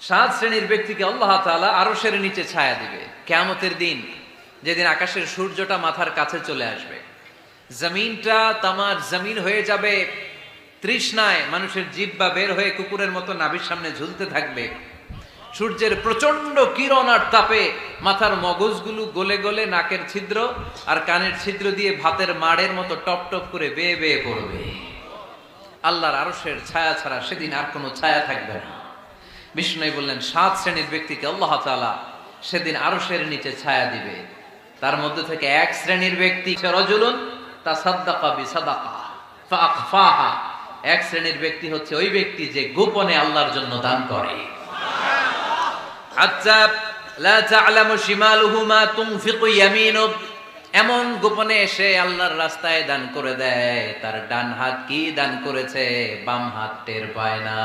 সাত শ্রেণীর ব্যক্তিকে আল্লাহ তাআলা আরশের নিচে ছায়া দিবে কিয়ামতের দিন, যেদিন আকাশের সূর্যটা মাথার কাছে চলে আসবে, জমিনটা তামার জমিন হয়ে যাবে তৃষ্ণায়, মানুষের জিহ্বা বের হয়ে কুকুরের মতো নাভির সামনে ঝুলতে থাকবে। সূর্যের প্রচন্ড কিরণ আর তাপে মাথার মগজগুলো গলে গলে নাকের ছিদ্র আর কানের ছিদ্র দিয়ে ভাতের মাড়ের মতো টপ টপ করে বেয়ে বেয়ে পড়বে। আল্লাহর আরশের ছায়া ছাড়া সেদিন আর কোনো ছায়া থাকবে না। বিষ্ণু বললেন, সাত শ্রেণীর ব্যক্তিকে আল্লাহ তাআলা সেদিন আরশের নিচে ছায়া দিবে। তার মধ্যে থেকে এক শ্রেণীর ব্যক্তি রাজুলুন তাসাদ্দাকা বিসাদাকা ফাআখফাহা, এক শ্রেণীর ব্যক্তি হচ্ছে ওই ব্যক্তি যে গোপনে আল্লাহর জন্য দান করে। হাত্তা লা তা'লামু শিমালুহু মা তুনফিকু ইয়ামিনুহু, এমন গোপনে এসে আল্লাহর রাস্তায় দান করে দেয়, তার ডান হাত কি দান করেছে বাম হাত টের পায় না।